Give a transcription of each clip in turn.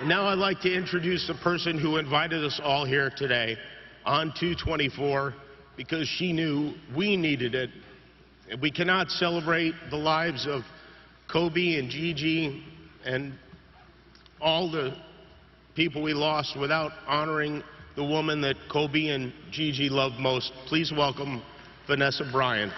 And now I'd like to introduce the person who invited us all here today on 224 because she knew we needed it. And we cannot celebrate the lives of Kobe and Gigi and all the people we lost without honoring the woman that Kobe and Gigi loved most. Please welcome Vanessa Bryant.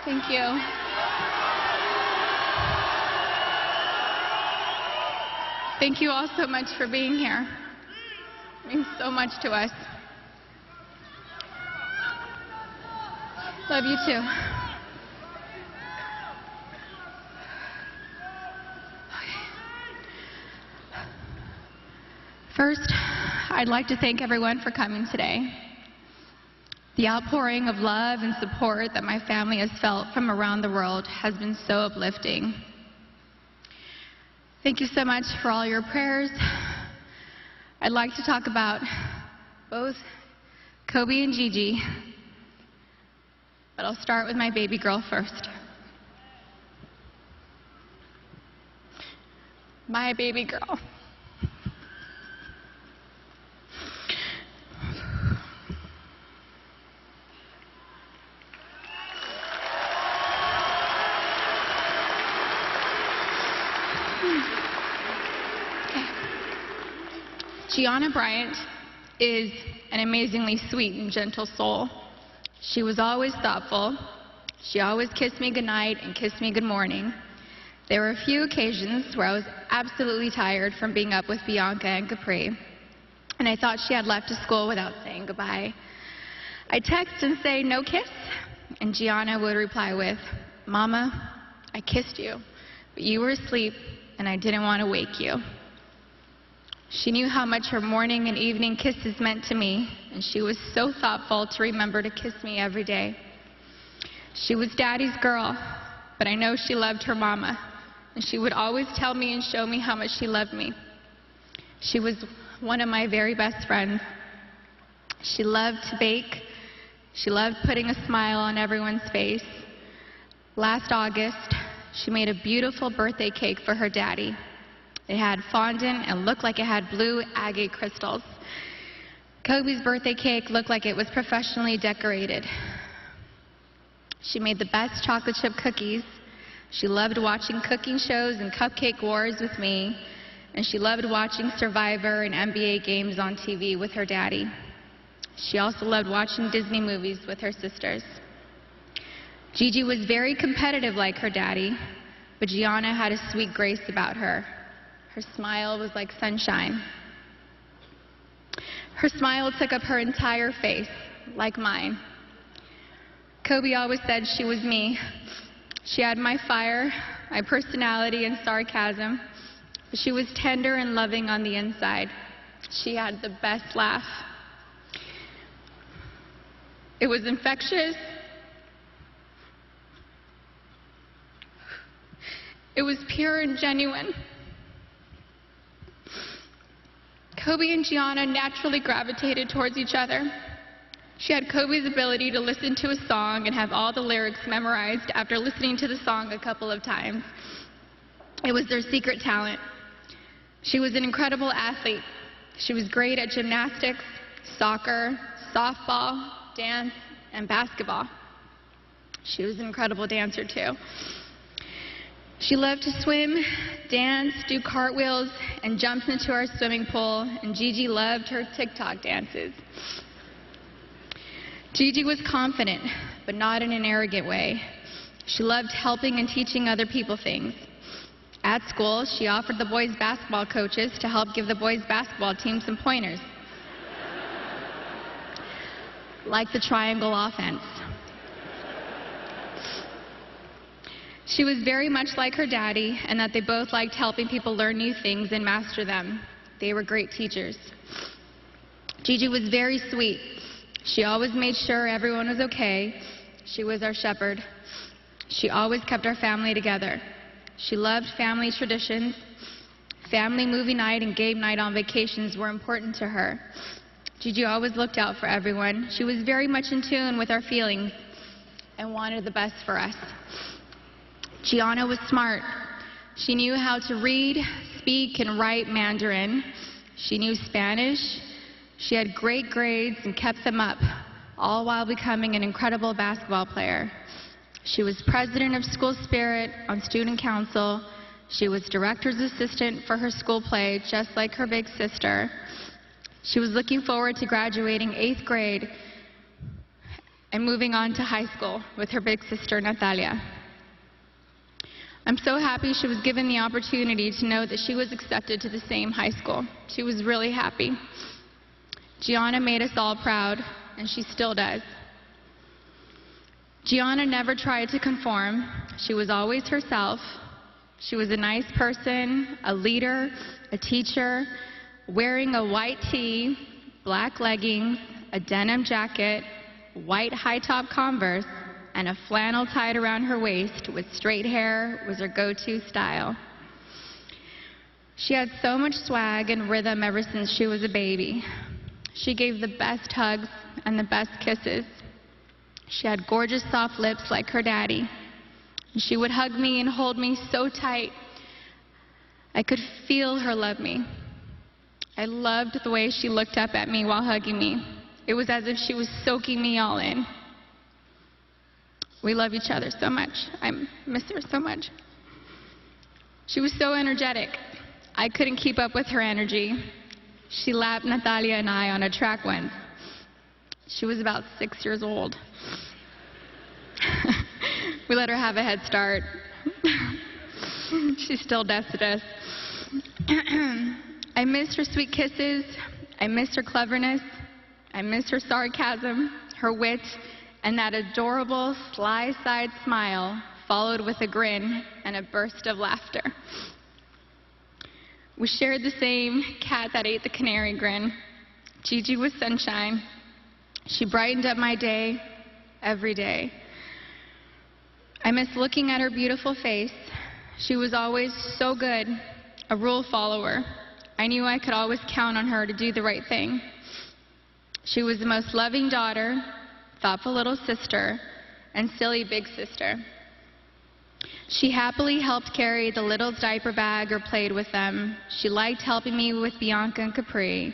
Thank you. Thank you all so much for being here. It means so much to us. Love you too. First, I'd like to thank everyone for coming today. The outpouring of love and support that my family has felt from around the world has been so uplifting. Thank you so much for all your prayers. I'd like to talk about both Kobe and Gigi, but I'll start with my baby girl first. My baby girl. Gianna Bryant is an amazingly sweet and gentle soul. She was always thoughtful. She always kissed me goodnight and kissed me good morning. There were a few occasions where I was absolutely tired from being up with Bianca and Capri, and I thought she had left to school without saying goodbye. I'd text and say, "No kiss," and Gianna would reply with, "Mama, I kissed you, but you were asleep and I didn't want to wake you." She knew how much her morning and evening kisses meant to me, and she was so thoughtful to remember to kiss me every day. She was Daddy's girl, but I know she loved her mama, and she would always tell me and show me how much she loved me. She was one of my very best friends. She loved to bake. She loved putting a smile on everyone's face. Last August, she made a beautiful birthday cake for her daddy. It had fondant and looked like it had blue agate crystals. Kobe's birthday cake looked like it was professionally decorated. She made the best chocolate chip cookies. She loved watching cooking shows and cupcake wars with me, and she loved watching Survivor and NBA games on TV with her daddy. She also loved watching Disney movies with her sisters. Gigi was very competitive like her daddy, but Gianna had a sweet grace about her. Her smile was like sunshine. Her smile took up her entire face, like mine. Kobe always said she was me. She had my fire, my personality, and sarcasm, but she was tender and loving on the inside. She had the best laugh. It was infectious. It was pure and genuine. Kobe and Gianna naturally gravitated towards each other. She had Kobe's ability to listen to a song and have all the lyrics memorized after listening to the song a couple of times. It was their secret talent. She was an incredible athlete. She was great at gymnastics, soccer, softball, dance, and basketball. She was an incredible dancer too. She loved to swim, dance, do cartwheels, and jumps into our swimming pool, and Gigi loved her TikTok dances. Gigi was confident, but not in an arrogant way. She loved helping and teaching other people things. At school, she offered the boys' basketball coaches to help give the boys' basketball team some pointers, like the triangle offense. She was very much like her daddy, and that they both liked helping people learn new things and master them. They were great teachers. Gigi was very sweet. She always made sure everyone was okay. She was our shepherd. She always kept our family together. She loved family traditions. Family movie night and game night on vacations were important to her. Gigi always looked out for everyone. She was very much in tune with our feelings and wanted the best for us. Gianna was smart. She knew how to read, speak, and write Mandarin. She knew Spanish. She had great grades and kept them up, all while becoming an incredible basketball player. She was president of School Spirit on student council. She was director's assistant for her school play, just like her big sister. She was looking forward to graduating 8th grade and moving on to high school with her big sister, Natalia. I'm so happy she was given the opportunity to know that she was accepted to the same high school. She was really happy. Gianna made us all proud, and she still does. Gianna never tried to conform. She was always herself. She was a nice person, a leader, a teacher, wearing a white tee, black leggings, a denim jacket, white high-top Converse, and a flannel tied around her waist with straight hair was her go-to style. She had so much swag and rhythm ever since she was a baby. She gave the best hugs and the best kisses. She had gorgeous soft lips like her daddy. She would hug me and hold me so tight. I could feel her love me. I loved the way she looked up at me while hugging me. It was as if she was soaking me all in. We love each other so much. I miss her so much. She was so energetic. I couldn't keep up with her energy. She lapped Natalia and I on a track once. She was about 6 years old. We let her have a head start. She still dusted us. I missed her sweet kisses. I missed her cleverness. I missed her sarcasm, her wit, and that adorable sly-side smile followed with a grin and a burst of laughter. We shared the same cat that ate the canary grin. Gigi was sunshine. She brightened up my day every day. I miss looking at her beautiful face. She was always so good, a rule follower. I knew I could always count on her to do the right thing. She was the most loving daughter, thoughtful little sister, and silly big sister. She happily helped carry the little's diaper bag or played with them. She liked helping me with Bianca and Capri.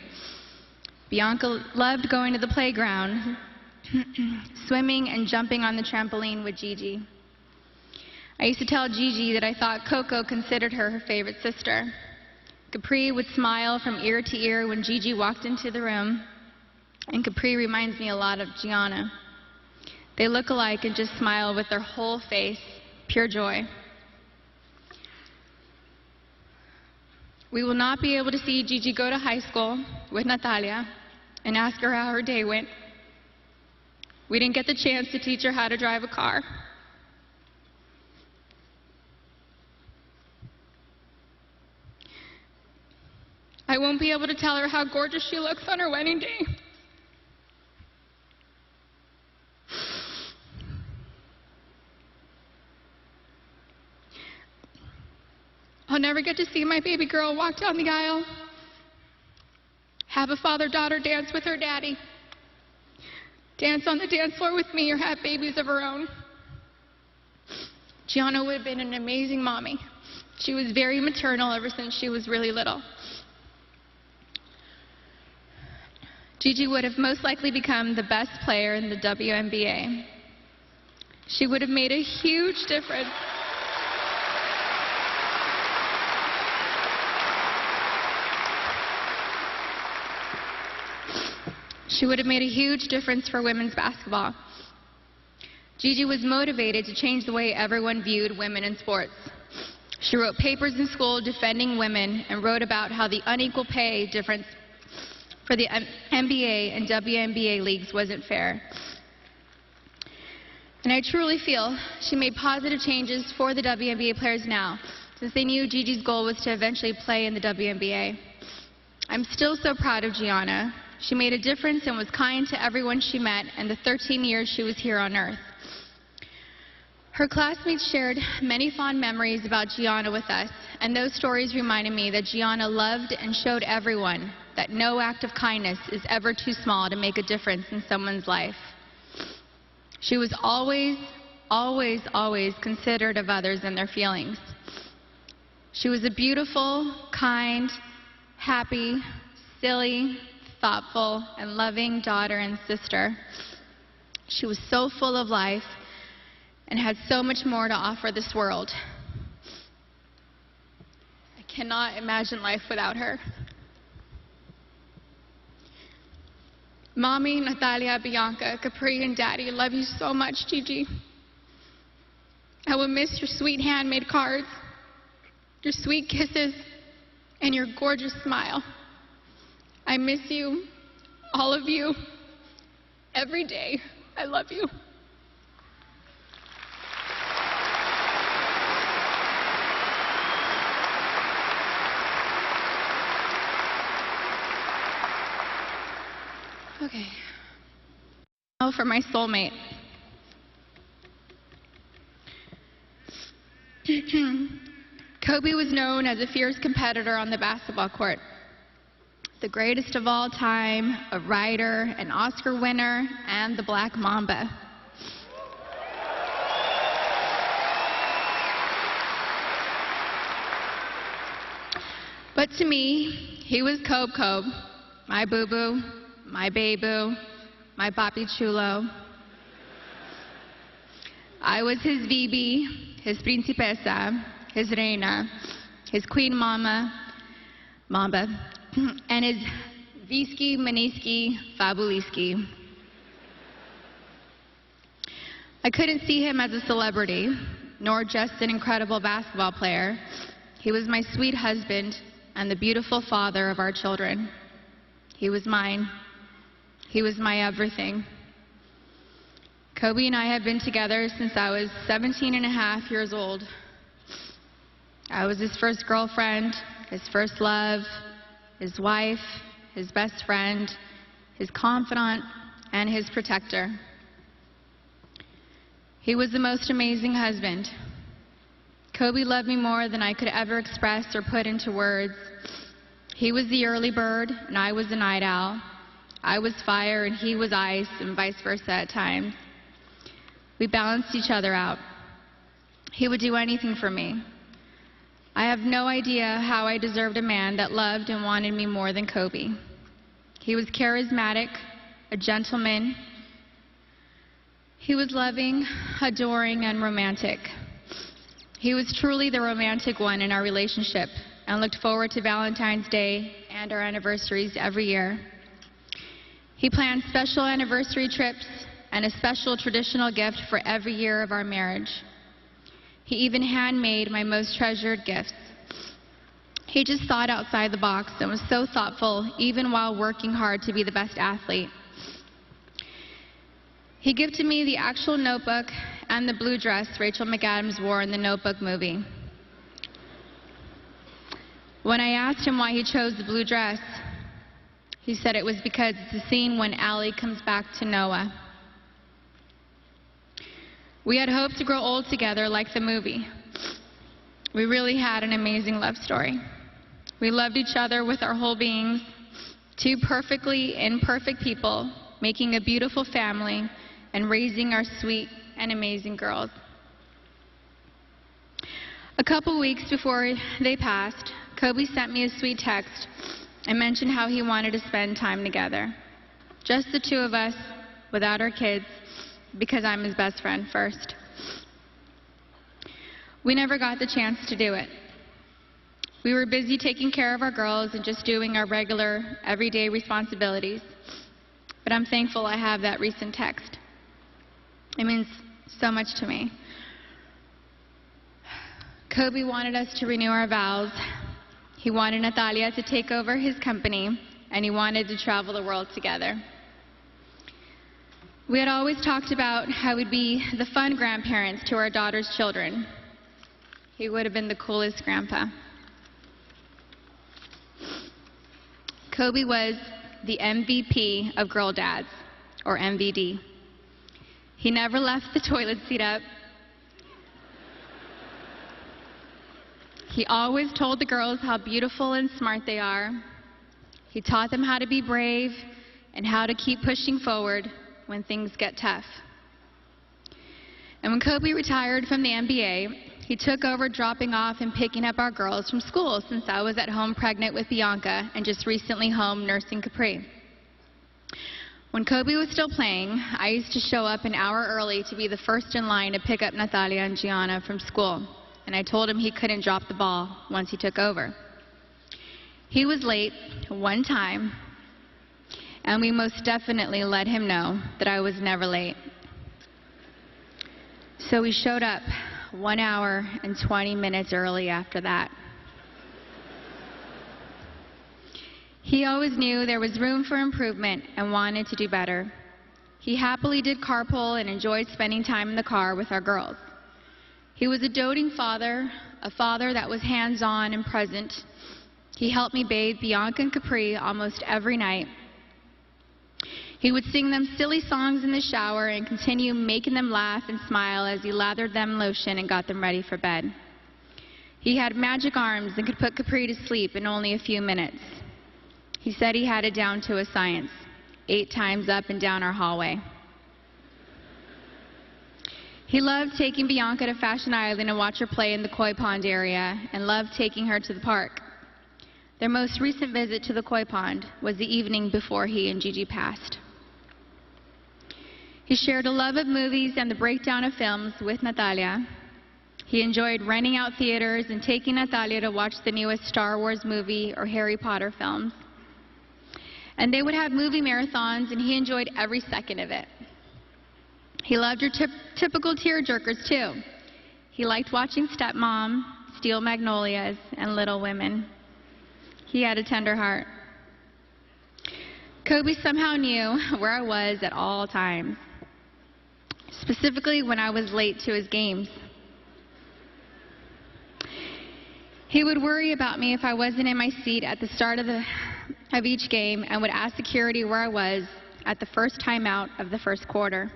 Bianca loved going to the playground, swimming and jumping on the trampoline with Gigi. I used to tell Gigi that I thought Coco considered her her favorite sister. Capri would smile from ear to ear when Gigi walked into the room, and Capri reminds me a lot of Gianna. They look alike and just smile with their whole face, pure joy. We will not be able to see Gigi go to high school with Natalia and ask her how her day went. We didn't get the chance to teach her how to drive a car. I won't be able to tell her how gorgeous she looks on her wedding day. I'll never get to see my baby girl walk down the aisle, have a father-daughter dance with her daddy, dance on the dance floor with me, or have babies of her own. Gianna would have been an amazing mommy. She was very maternal ever since she was really little. Gigi would have most likely become the best player in the WNBA. She would have made a huge difference. She would have made a huge difference for women's basketball. Gigi was motivated to change the way everyone viewed women in sports. She wrote papers in school defending women and wrote about how the unequal pay difference for the NBA and WNBA leagues wasn't fair. And I truly feel she made positive changes for the WNBA players now, since they knew Gigi's goal was to eventually play in the WNBA. I'm still so proud of Gianna. She made a difference and was kind to everyone she met in the 13 years she was here on Earth. Her classmates shared many fond memories about Gianna with us, and those stories reminded me that Gianna loved and showed everyone that no act of kindness is ever too small to make a difference in someone's life. She was always, always, always considerate of others and their feelings. She was a beautiful, kind, happy, silly, thoughtful, and loving daughter and sister. She was so full of life and had so much more to offer this world. I cannot imagine life without her. Mommy, Natalia, Bianca, Capri, and Daddy love you so much, Gigi. I will miss your sweet handmade cards, your sweet kisses, and your gorgeous smile. I miss you, all of you, every day. I love you. Okay. Now for my soulmate. Kobe was known as a fierce competitor on the basketball court. The greatest of all time, a writer, an Oscar winner, and the Black Mamba. But to me, he was Kobe, my boo-boo, my baby, my papi chulo. I was his Bibi, his principesa, his reina, his queen mamba, and his Visky, Maniski, Fabuliski. I couldn't see him as a celebrity, nor just an incredible basketball player. He was my sweet husband and the beautiful father of our children. He was mine. He was my everything. Kobe and I have been together since I was 17 and a half years old. I was his first girlfriend, his first love, his wife, his best friend, his confidant, and his protector. He was the most amazing husband. Kobe loved me more than I could ever express or put into words. He was the early bird, and I was the night owl. I was fire, and he was ice, and vice versa at times. We balanced each other out. He would do anything for me. I have no idea how I deserved a man that loved and wanted me more than Kobe. He was charismatic, a gentleman. He was loving, adoring, and romantic. He was truly the romantic one in our relationship and looked forward to Valentine's Day and our anniversaries every year. He planned special anniversary trips and a special traditional gift for every year of our marriage. He even handmade my most treasured gifts. He just thought outside the box and was so thoughtful, even while working hard to be the best athlete. He gifted me the actual notebook and the blue dress Rachel McAdams wore in the Notebook movie. When I asked him why he chose the blue dress, he said it was because it's the scene when Allie comes back to Noah. We had hoped to grow old together like the movie. We really had an amazing love story. We loved each other with our whole beings, two perfectly imperfect people, making a beautiful family and raising our sweet and amazing girls. A couple weeks before they passed, Kobe sent me a sweet text and mentioned how he wanted to spend time together. Just the two of us, without our kids, because I'm his best friend first. We never got the chance to do it. We were busy taking care of our girls and just doing our regular, everyday responsibilities. But I'm thankful I have that recent text. It means so much to me. Kobe wanted us to renew our vows. He wanted Natalia to take over his company, and he wanted to travel the world together. We had always talked about how we'd be the fun grandparents to our daughter's children. He would have been the coolest grandpa. Kobe was the MVP of girl dads, or MVD. He never left the toilet seat up. He always told the girls how beautiful and smart they are. He taught them how to be brave and how to keep pushing forward when things get tough. And when Kobe retired from the NBA, he took over dropping off and picking up our girls from school, since I was at home pregnant with Bianca and just recently home nursing Capri. When Kobe was still playing, I used to show up an hour early to be the first in line to pick up Natalia and Gianna from school, and I told him he couldn't drop the ball once he took over. He was late one time, and we most definitely let him know that I was never late. So we showed up 1 hour and 20 minutes early after that. He always knew there was room for improvement and wanted to do better. He happily did carpool and enjoyed spending time in the car with our girls. He was a doting father, a father that was hands-on and present. He helped me bathe Bianca and Capri almost every night. He would sing them silly songs in the shower and continue making them laugh and smile as he lathered them in lotion and got them ready for bed. He had magic arms and could put Capri to sleep in only a few minutes. He said he had it down to a science, 8 times up and down our hallway. He loved taking Bianca to Fashion Island and watch her play in the koi pond area, and loved taking her to the park. Their most recent visit to the koi pond was the evening before he and Gigi passed. He shared a love of movies and the breakdown of films with Natalia. He enjoyed renting out theaters and taking Natalia to watch the newest Star Wars movie or Harry Potter films. And they would have movie marathons, and he enjoyed every second of it. He loved your typical tearjerkers, too. He liked watching Stepmom, Steel Magnolias, and Little Women. He had a tender heart. Kobe somehow knew where I was at all times, specifically when I was late to his games. He would worry about me if I wasn't in my seat at the start of each game, and would ask security where I was at the first timeout of the first quarter.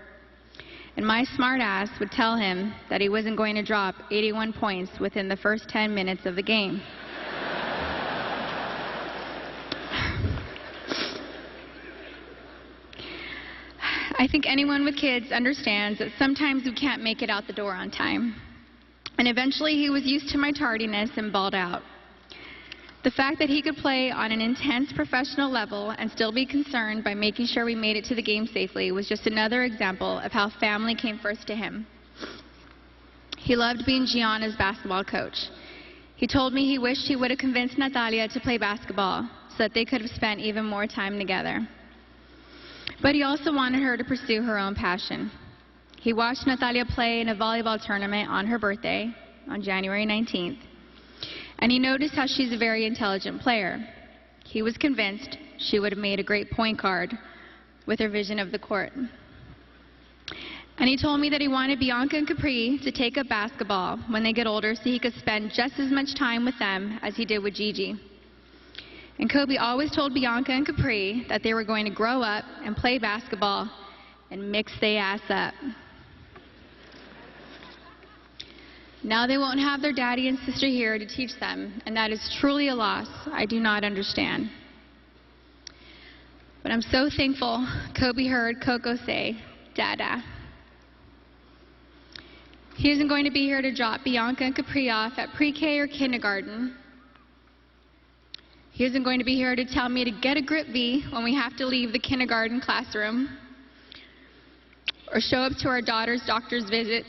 And my smart ass would tell him that he wasn't going to drop 81 points within the first 10 minutes of the game. I think anyone with kids understands that sometimes we can't make it out the door on time. And eventually he was used to my tardiness and bawled out. The fact that he could play on an intense professional level and still be concerned by making sure we made it to the game safely was just another example of how family came first to him. He loved being Gianna's basketball coach. He told me he wished he would have convinced Natalia to play basketball so that they could have spent even more time together. But he also wanted her to pursue her own passion. He watched Natalia play in a volleyball tournament on her birthday, on January 19th, and he noticed how she's a very intelligent player. He was convinced she would have made a great point guard with her vision of the court. And he told me that he wanted Bianca and Capri to take up basketball when they get older so he could spend just as much time with them as he did with Gigi. And Kobe always told Bianca and Capri that they were going to grow up and play basketball and mix their ass up. Now they won't have their daddy and sister here to teach them, and that is truly a loss I do not understand. But I'm so thankful Kobe heard Coco say, Dada. He isn't going to be here to drop Bianca and Capri off at pre-K or kindergarten. He isn't going to be here to tell me to get a grip V when we have to leave the kindergarten classroom, or show up to our daughter's doctor's visits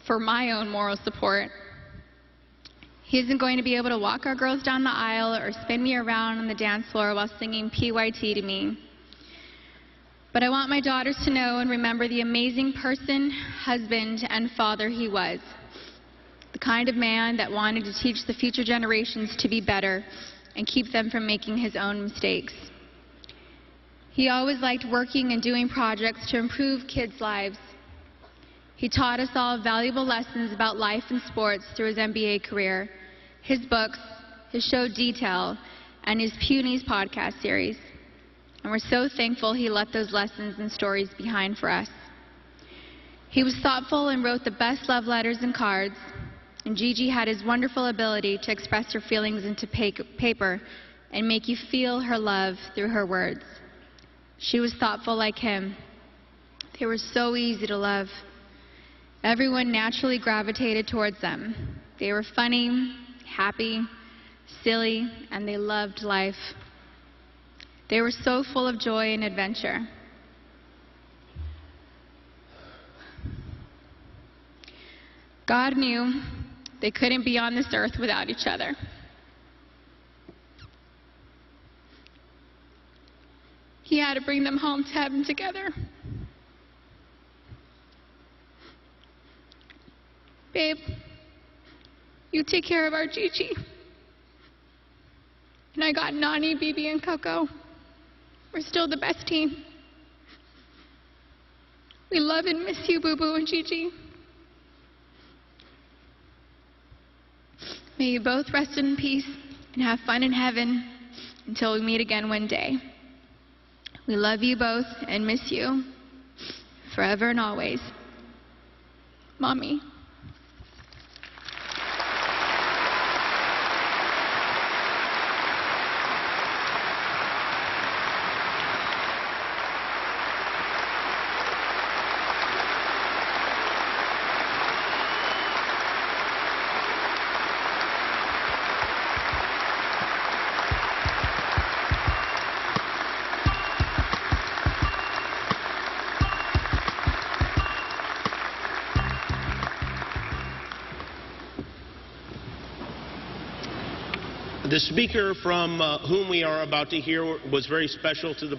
for my own moral support. He isn't going to be able to walk our girls down the aisle or spin me around on the dance floor while singing PYT to me. But I want my daughters to know and remember the amazing person, husband, and father he was. The kind of man that wanted to teach the future generations to be better and keep them from making his own mistakes. He always liked working and doing projects to improve kids' lives. He taught us all valuable lessons about life and sports through his NBA career, his books, his show Detail, and his Punies podcast series. And we're so thankful he left those lessons and stories behind for us. He was thoughtful and wrote the best love letters and cards, and Gigi had his wonderful ability to express her feelings into paper and make you feel her love through her words. She was thoughtful like him. They were so easy to love. Everyone naturally gravitated towards them. They were funny, happy, silly, and they loved life. They were so full of joy and adventure. God knew they couldn't be on this earth without each other. He had to bring them home to heaven together. Babe, you take care of our Gigi. And I got Nani, Bibi, and Coco. We're still the best team. We love and miss you, Boo Boo and Gigi. May you both rest in peace and have fun in heaven until we meet again one day. We love you both and miss you forever and always. Mommy. The speaker from whom we are about to hear was very special to the